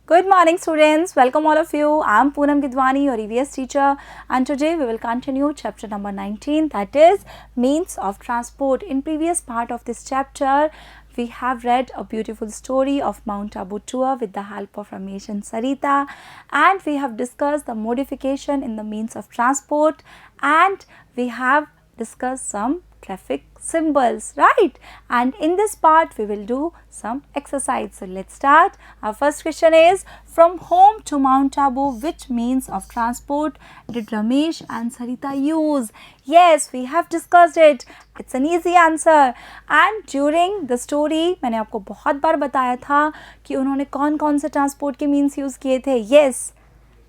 Good morning, students. Welcome all of you. I'm Poonam Gidwani, your EVS teacher, and today we will continue chapter number 19, that is means of transport. In previous part of this chapter, we have read a beautiful story of Mount Abu tour with the help of Ramesh and Sarita, and we have discussed the modification in the means of transport, and we have discussed some traffic symbols, right? And in this part we will do some exercise. So let's start. Our first question is, from home to Mount Abu, which means of transport did Ramesh and Sarita use? Yes, we have discussed it. It's an easy answer. And during the story मैंने आपको बहुत बार बताया था कि उन्होंने कौन कौन से ट्रांसपोर्ट के मीन्स यूज़ किए थे. Yes,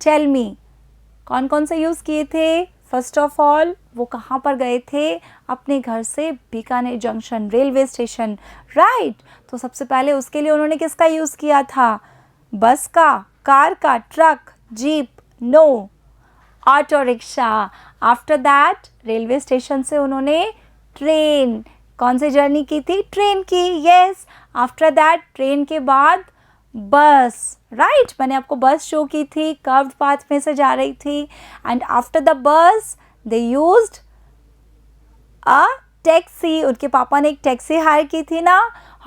tell me, कौन कौन से यूज़ किए थे? फर्स्ट ऑफ ऑल वो कहाँ पर गए थे? अपने घर से Bikaner junction railway station, right. तो सबसे पहले उसके लिए उन्होंने किसका यूज़ किया था? बस का, कार का, truck, jeep, no, auto rickshaw. After that railway station से उन्होंने ट्रेन, कौन सी जर्नी की थी? ट्रेन की. यस. आफ्टर दैट ट्रेन के बाद बस, राइट. मैंने आपको बस शो की थी, कर्व्ड पाथ में से जा रही थी. And after the bus they used a taxi. उनके पापा ने एक टैक्सी हायर की थी ना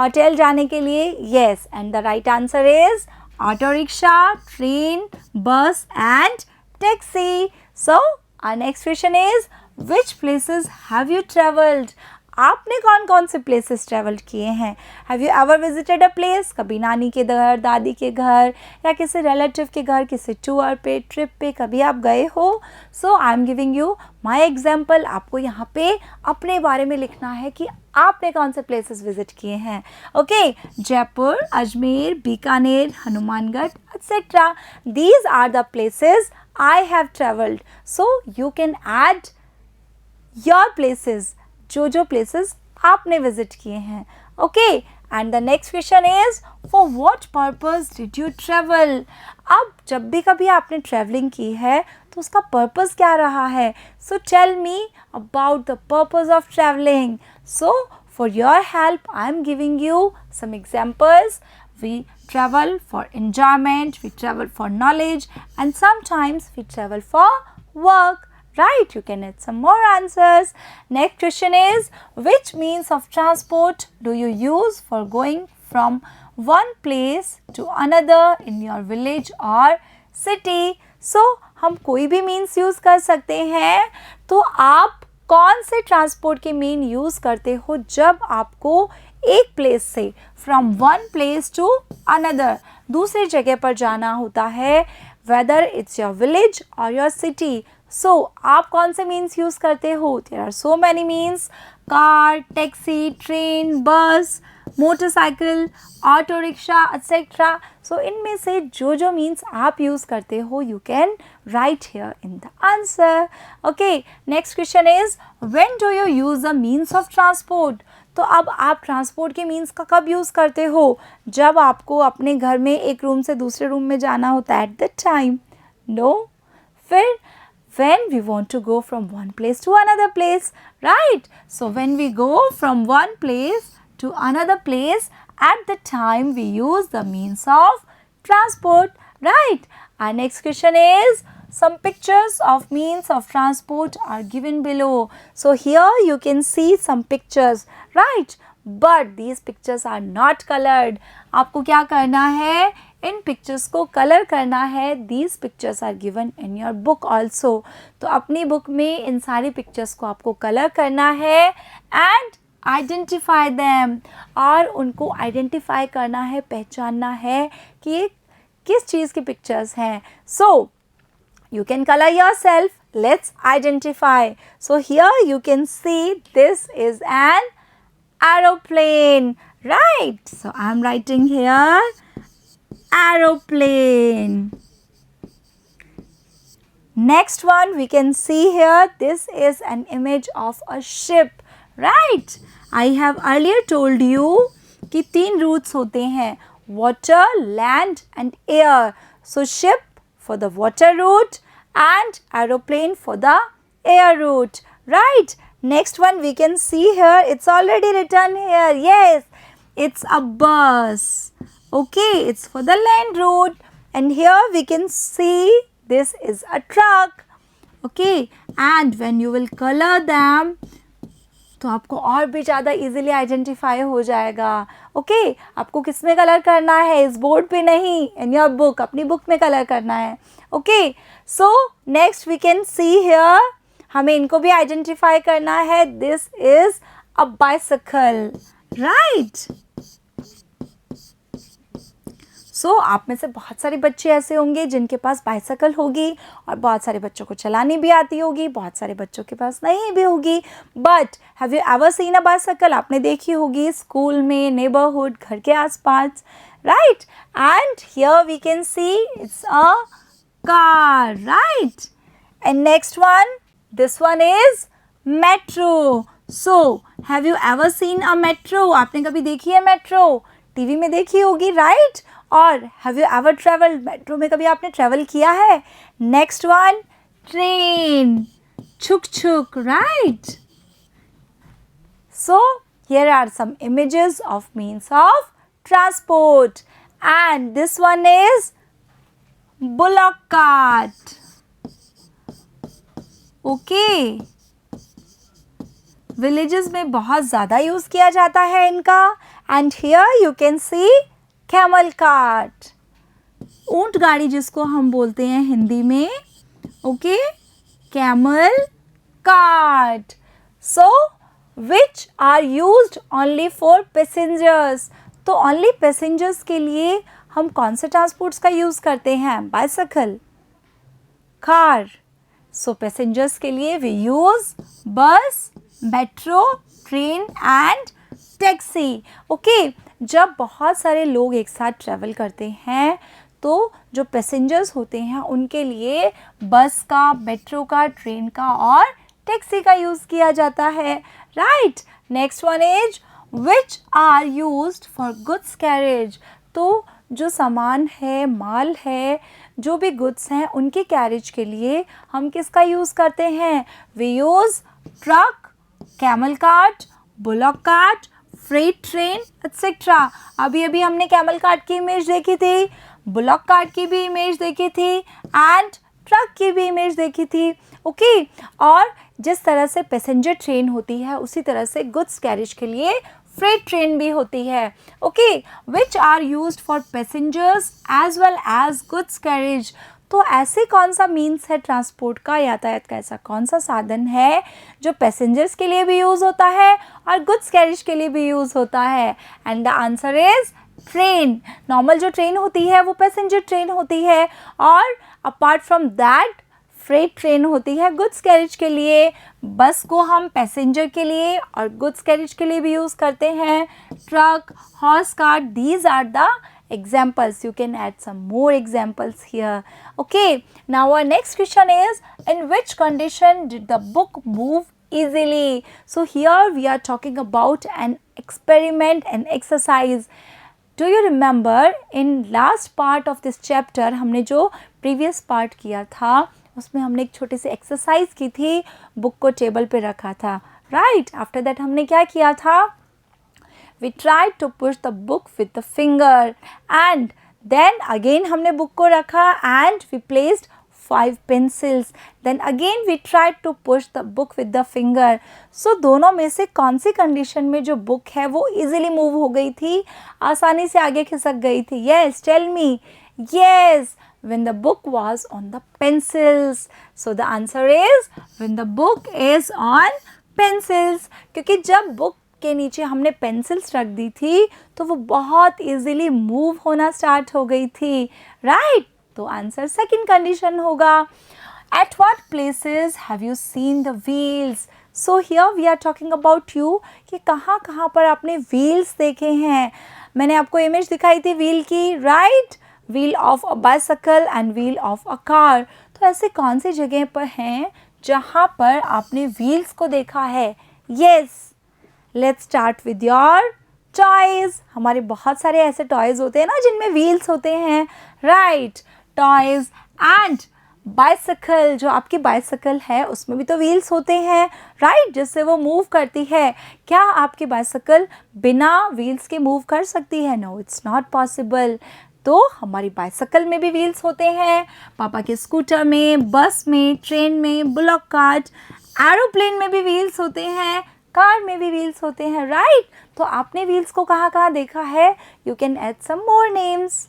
होटल जाने के लिए. Yes. And the right answer is auto rickshaw, train, bus and taxi. So our next question is, which places have you travelled? आपने कौन कौन से प्लेसेस ट्रैवल किए हैं? Have you ever visited a place? कभी नानी के घर, दादी के घर या किसी रिलेटिव के घर, किसी टूर पे, ट्रिप पे कभी आप गए हो? So I am giving you my example. आपको यहाँ पे अपने बारे में लिखना है कि आपने कौन से प्लेसेस विजिट किए हैं. Okay, Jaipur, Ajmer, Bikaner, Hanumangarh etcetera. These are the places I have travelled. So you can add your places, जो प्लेसेस आपने विजिट किए हैं. Okay. And the next question is, for what purpose did you travel? अब जब भी कभी आपने ट्रेवलिंग की है तो उसका पर्पस क्या रहा है? So tell me about the purpose of travelling. So for your help I am giving you some examples. We travel for enjoyment, we travel for knowledge, and sometimes we travel for work. Right, you can add some more answers. Next question is, which means of transport do you use for going from one place to another in your village or city? So, हम कोई भी means use कर सकते हैं. तो आप कौन से ट्रांसपोर्ट के मीन यूज़ करते हो जब आपको एक प्लेस से from one place to another दूसरी जगह पर जाना होता है, वेदर इट्स योर विलेज और योर सिटी? सो आप कौन से मीन्स यूज़ करते हो? There are so many means, car, taxi, train, bus, motorcycle, auto rickshaw etcetera. So इनमें से जो मीन्स आप यूज़ करते हो you can write here in the answer. Okay, next question is, when do you use the means of transport? तो अब आप transport के मीन्स का कब यूज़ करते हो? जब आपको अपने घर में एक रूम से दूसरे रूम में जाना होता है, एट दैट टाइम? नो. फिर when we want to go from one place to another place, right? So when we go from one place to another place, at the time we use the means of transport, right? Our next question is, some pictures of means of transport are given below. So here you can see some pictures, right? But these pictures are not colored. आपको क्या करना है? इन pictures को colour करना है. These pictures are given in your book also. तो अपनी book में इन सारी पिक्चर्स को आपको कलर करना है एंड आइडेंटिफाई दैम. और उनको आइडेंटिफाई करना है, पहचानना है कि ये किस चीज़ की पिक्चर्स हैं. सो you can color yourself. Let's identify. So here you can see this is an aeroplane, right? So I am writing here aeroplane. Next one we can see here, this is an image of a ship, right? I have earlier told you कि 3 routes होते हैं, water, land and air. So ship for the water route and aeroplane for the air route, right? Next one we can see here, it's already written here. Yes, it's a bus. Okay, it's for the land route. and here we can see this is a truck. Okay, and when you will color them, तो आपको और भी ज़्यादा easily identify हो जाएगा. Okay, आपको किस में कलर करना है? इस बोर्ड पे नहीं, इन योर बुक, अपनी बुक में कलर करना है. Okay, so next we can see here, हमें इनको भी आइडेंटिफाई करना है. This is a bicycle, right. So आप में से बहुत सारे बच्चे ऐसे होंगे जिनके पास बाइसाइकिल होगी और बहुत सारे बच्चों को चलानी भी आती होगी, बहुत सारे बच्चों के पास नहीं भी होगी. But have you ever seen a bicycle? आपने देखी होगी स्कूल में, नेबरहुड, घर के आसपास, right. And here we can see it's a car, right. And next one, this one is metro. So have you ever seen a metro? आपने कभी देखी है मेट्रो? टीवी में देखी होगी, राइट. और have you ever travelled? Metro में कभी आपने ट्रेवल किया है? नेक्स्ट वन, ट्रेन, छुक छुक, right. So here are some images of means of transport and this one is bullock cart. Okay, villages में बहुत ज़्यादा यूज़ किया जाता है इनका. And here you can see camel cart, ऊंट गाड़ी जिसको हम बोलते हैं हिंदी में. Okay, camel cart. So which are used only for passengers. तो ओनली पैसेंजर्स के लिए हम कौन से ट्रांसपोर्ट्स का यूज़ करते हैं? Bicycle, car. सो पैसेंजर्स के लिए वी यूज़ बस, metro, train and taxi. Okay, जब बहुत सारे लोग एक साथ ट्रैवल करते हैं तो जो पैसेंजर्स होते हैं उनके लिए बस का, मेट्रो का, ट्रेन का और टैक्सी का यूज़ किया जाता है, right. Next one is which are used for goods carriage. तो जो सामान है, माल है, जो भी गुड्स हैं उनके कैरेज के लिए हम किसका यूज़ करते हैं? We use truck, camel cart, bullock cart, freight train etcetera. अभी अभी हमने कैमल कार्ट की इमेज देखी थी, बुलॉक कार्ट की भी इमेज देखी थी एंड ट्रक की भी इमेज देखी थी. ओके, और जिस तरह से पैसेंजर ट्रेन होती है उसी तरह से गुड्स कैरेज के लिए फ्रेट ट्रेन भी होती है. Okay, which are used for passengers as well as goods carriage. तो ऐसे कौन सा मीन्स है ट्रांसपोर्ट का, यातायात का ऐसा कौन सा साधन है जो पैसेंजर्स के लिए भी यूज़ होता है और गुड्स कैरेज के लिए भी यूज़ होता है? And the answer is train. Normal जो ट्रेन होती है वो पैसेंजर ट्रेन होती है और apart from that freight train होती है गुड्स कैरेज के लिए. बस को हम पैसेंजर के लिए और गुड्स कैरेज के लिए भी यूज़ करते हैं. Truck, horse cart, these are the examples. You can add some more examples here. Okay, now our next question is, in which condition did the book move easily? So here we are talking about an experiment and exercise. Do you remember in last part of this chapter हमने जो previous part किया था उसमें हमने एक छोटी सी exercise की थी, बुक को टेबल पे रखा था, right? After that हमने क्या किया था? We tried to push the book with the finger and then again हमने बुक को रखा and we placed 5 pencils. Then again we tried to push the book with the finger. So दोनों में से कौन सी कंडीशन में जो बुक है वो easily move हो गई थी, आसानी से आगे खिसक गई थी? Yes, tell me. Yes, when the book was on the pencils. So the answer is when the book is on pencils. क्योंकि जब बुक के नीचे हमने पेंसिल्स रख दी थी तो वो बहुत इजीली मूव होना स्टार्ट हो गई थी, राइट. तो आंसर सेकंड कंडीशन होगा. At what places have you seen the wheels. So here we are talking about you कि कहाँ कहाँ पर आपने व्हील्स देखे हैं. मैंने आपको इमेज दिखाई थी व्हील की, right. Wheel of a bicycle and wheel of a car. तो ऐसे कौन सी जगह पर हैं जहाँ पर आपने व्हील्स को देखा है? Yes, let's start with your toys. हमारे बहुत सारे ऐसे टॉयज़ होते हैं ना जिनमें व्हील्स होते हैं, राइट. टॉयज़ एंड बाइसाइकिल, जो आपकी बाइसाइकिल है उसमें भी तो व्हील्स होते हैं, राइट, जिससे वो मूव करती है. क्या आपकी बाइसाइकिल बिना व्हील्स के मूव कर सकती है? No, it's not possible. तो हमारी बाइसाइकिल में भी व्हील्स होते हैं, पापा के स्कूटर में, बस में, ट्रेन में, बुलॉक कार्ट, एरोप्लेन में भी व्हील्स होते हैं, कार में भी व्हील्स होते हैं, राइट? तो आपने व्हील्स को कहाँ कहाँ देखा है? You can add some more names.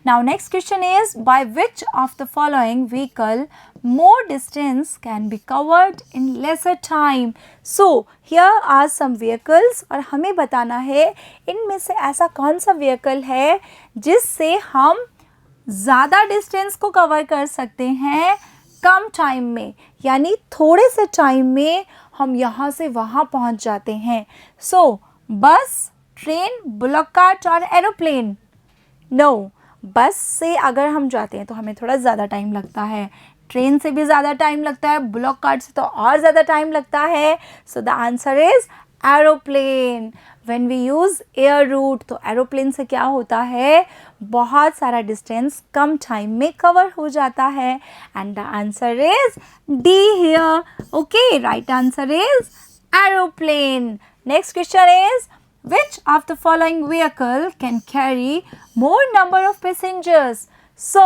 Now next question is, by which of the following vehicle more distance can be covered in lesser time? So here are some vehicles और हमें बताना है इनमें से ऐसा कौन सा vehicle है जिससे हम ज़्यादा डिस्टेंस को कवर कर सकते हैं कम टाइम में, यानी थोड़े से टाइम में हम यहाँ से वहाँ पहुँच जाते हैं. So बस, ट्रेन, बुलॉक कार्ट और एरोप्लेन? नो, बस से अगर हम जाते हैं तो हमें थोड़ा ज़्यादा टाइम लगता है, ट्रेन से भी ज़्यादा टाइम लगता है, ब्लॉक कार्ट से तो और ज़्यादा टाइम लगता है. So the answer is aeroplane. When we use air route, तो एरोप्लेन से क्या होता है, बहुत सारा डिस्टेंस कम टाइम में कवर हो जाता है. And the answer is D here. Okay, right answer is aeroplane. Next question is, which of the following vehicle can carry more number of passengers? So,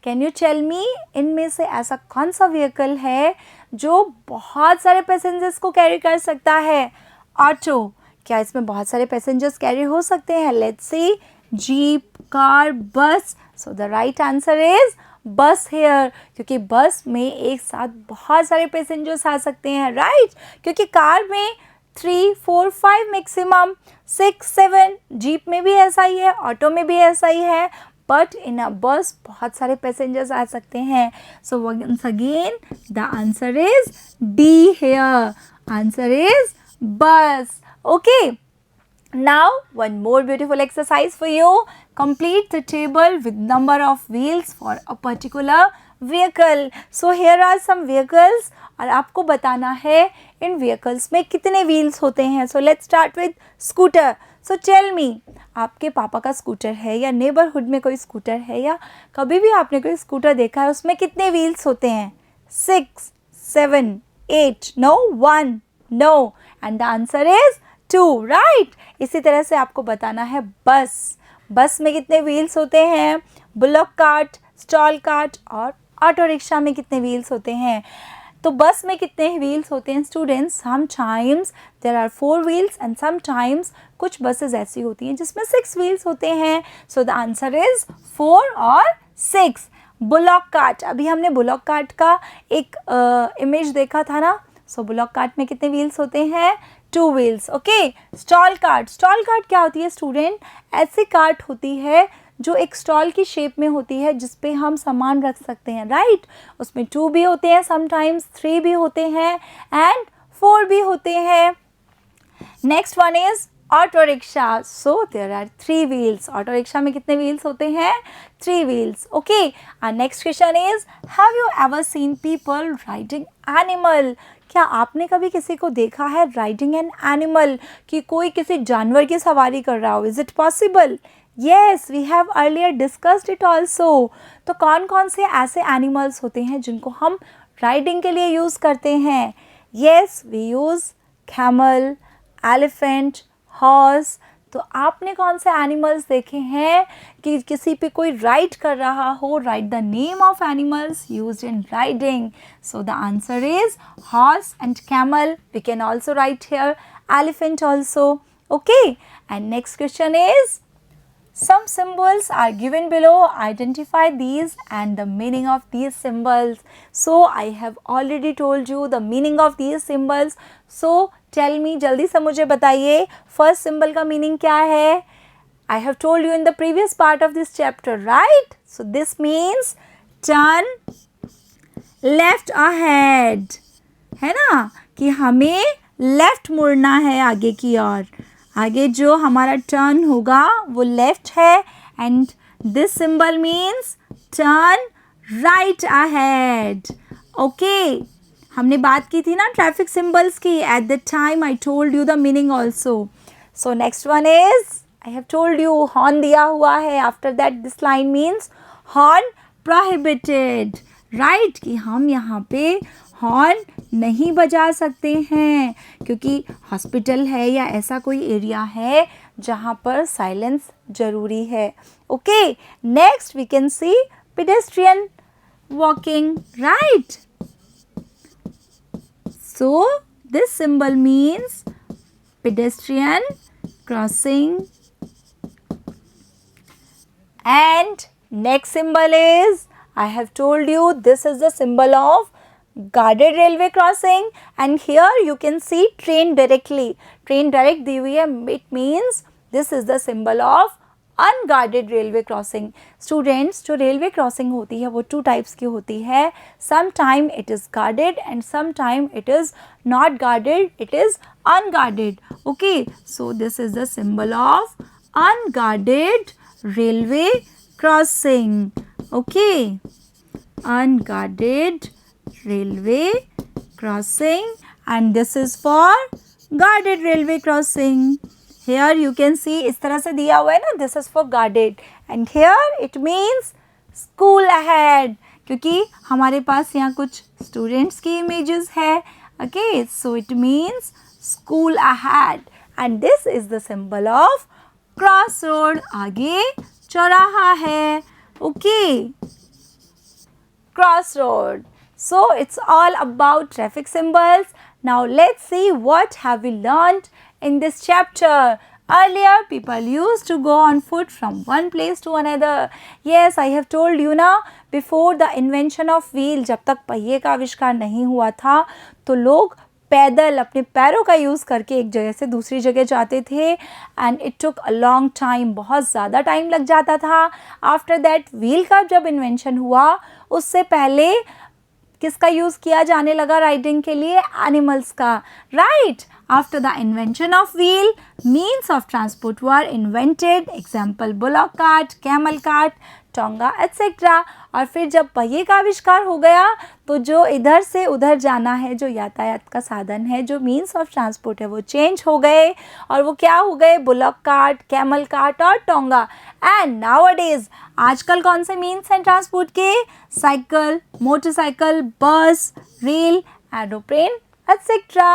can you tell me इनमें से ऐसा कौन सा vehicle है जो बहुत सारे passengers को carry कर सकता है? ऑटो, क्या इसमें बहुत सारे passengers carry हो सकते हैं? Let's see, जीप, कार, बस. So the right answer is बस here, क्योंकि बस में एक साथ बहुत सारे पैसेंजर्स आ सकते हैं, राइट? क्योंकि कार में 3, 4, 5 मैक्सिमम, 6, 7, जीप में भी ऐसा ही है, ऑटो में भी ऐसा ही है, बट इन अ बस बहुत सारे पैसेंजर्स आ सकते हैं. So once again the answer is D here. Answer is bus. Okay, now one more beautiful exercise for you. Complete the table with number of wheels for a particular vehicle. So here are some vehicles और आपको बताना है इन vehicles में कितने wheels होते हैं. So let's start with scooter. So tell me, आपके पापा का स्कूटर है या नेबरहुड में कोई स्कूटर है या कभी भी आपने कोई स्कूटर देखा है, उसमें कितने व्हील्स होते हैं? 6, 7, 8, no, 1, no, and the answer is 2, right? इसी तरह से आपको बताना है बस. बस में कितने व्हील्स होते हैं? बुलॉक कार्ट, स्टॉल कार्ट और ऑटो रिक्शा में कितने व्हील्स होते हैं? तो बस में कितने व्हील्स होते हैं students? Sometimes there are 4 wheels and sometimes कुछ बसेस ऐसी होती हैं जिसमें 6 व्हील्स होते हैं. सो द आंसर इज 4 और 6. बुलॉक कार्ट, अभी हमने बुलॉक कार्ट का एक इमेज देखा था ना. सो बुलॉक कार्ट में कितने व्हील्स होते हैं? 2 wheels. Okay, stall cart. Stall cart क्या होती है स्टूडेंट? ऐसी कार्ट होती है जो एक स्टॉल की शेप में होती है जिस पे हम सामान रख सकते हैं, राइट? उसमें 2 भी होते हैं, समटाइम्स 3 भी होते हैं एंड 4 भी होते हैं. Next one is auto rickshaw. So there are 3 wheels. Auto rickshaw में कितने व्हील्स होते हैं? 3 wheels. Okay, our next question is, have you ever seen people riding animal? क्या आपने कभी किसी को देखा है राइडिंग एन एनिमल, कि कोई किसी जानवर की सवारी कर रहा हो? Is it possible? Yes, we have earlier discussed it also. तो कौन कौन से ऐसे एनिमल्स होते हैं जिनको हम राइडिंग के लिए यूज़ करते हैं? Yes, we use camel, elephant, horse. तो आपने कौन से एनिमल्स देखे हैं कि किसी पे कोई राइड कर रहा हो? Write the name of animals used in riding. So the answer is horse and camel. We can also write here elephant also. Okay, and next question is, some symbols are given below. Identify these and the meaning of these symbols. So I have already told you the meaning of these symbols. So tell me, जल्दी से मुझे बताइए first symbol का meaning क्या है? I have told you in the previous part of this chapter, right? So this means turn left ahead, है ना, कि हमें लेफ्ट मुड़ना है आगे की ओर. आगे जो हमारा टर्न होगा वो लेफ्ट है. And this symbol means turn right ahead. Okay, हमने बात की थी ना ट्रैफिक सिंबल्स की. At the time I told you the meaning also. So next one is, I have told you horn दिया हुआ है. After that this line means horn prohibited, right, कि हम यहाँ पे हॉर्न नहीं बजा सकते हैं क्योंकि हॉस्पिटल है या ऐसा कोई एरिया है जहाँ पर साइलेंस जरूरी है. Okay, next we can see pedestrian walking, right? So this symbol means pedestrian crossing. And next symbol is, I have told you, this is the symbol of guarded railway crossing, and here you can see train directly. Train direct दी हुई है. It means this is the symbol of unguarded railway crossing. Students, जो railway crossing होती है वो 2 types की होती है. Some time it is guarded and some time it is not guarded, it is unguarded. Okay, so this is the symbol of unguarded railway crossing. Okay, unguarded railway crossing, and this is for guarded railway crossing. Here you can see इस तरह से दिया हुआ है ना, this is for guarded, and here it means school ahead, क्योंकि हमारे पास यहाँ कुछ students की images है. Okay, so it means school ahead, and this is the symbol of crossroad. आगे चौराहा है. Okay, crossroad. So it's all about traffic symbols. Now let's see what have we learned in this chapter. Earlier people used to go on foot from one place to another. Yes, I have told you now, before the invention of wheel, जब तक पहिए का आविष्कार नहीं हुआ था तो लोग पैदल अपने पैरों का यूज़ करके एक जगह से दूसरी जगह जाते थे. And it took a long time, बहुत ज़्यादा टाइम लग जाता था. आफ्टर दैट व्हील का जब इन्वेंशन हुआ, उससे पहले किसका यूज़ किया जाने लगा राइडिंग के लिए? एनिमल्स का, right. After the invention of wheel, means of transport were invented. Example bullock cart, camel cart, tonga etcetera. और फिर जब पहिए का आविष्कार हो गया तो जो इधर से उधर जाना है, जो यातायात का साधन है, जो मीन्स ऑफ ट्रांसपोर्ट है, वो चेंज हो गए. और वो क्या हो गए? बुलॉक कार्ट, कैमल कार्ट और टोंगा. एंड नाउअडेज, आजकल कौन से मीन्स हैं ट्रांसपोर्ट के? साइकिल, मोटरसाइकिल, बस, rail, aeroplane etcetera.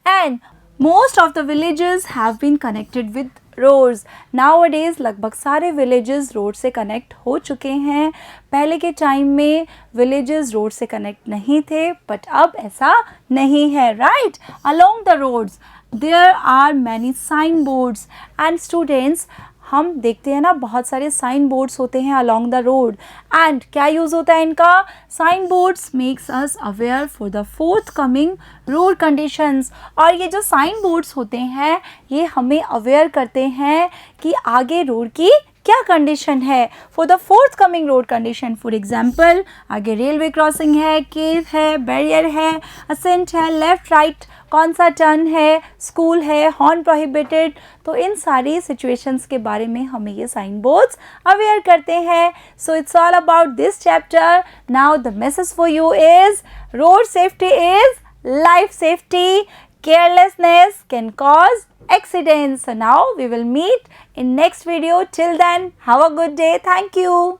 And most of the villages have been connected with roads. Nowadays लगभग सारे villages road से connect हो चुके हैं. पहले के टाइम में villages road से connect नहीं थे, but अब ऐसा नहीं है, right? Along the roads there are many signboards, and students, हम देखते हैं ना बहुत सारे साइन बोर्ड्स होते हैं अलॉन्ग द रोड. एंड क्या यूज़ होता है इनका? Sign boards makes us aware for the forthcoming road conditions. और ये जो साइन बोर्ड्स होते हैं ये हमें अवेयर करते हैं कि आगे रोड की क्या कंडीशन है, for the forthcoming road condition. For example, आगे रेलवे क्रॉसिंग है, केव है, बैरियर है, असेंट है, लेफ्ट राइट कौन सा टर्न है, स्कूल है, हॉर्न प्रोहिबिटेड. तो इन सारी सिचुएशंस के बारे में हमें ये साइन बोर्ड्स अवेयर करते हैं. So it's all about this chapter. Now the message for you is, road safety is life safety. Carelessness can cause accidents. So now we will meet in next video. Till then, have a good day. Thank you.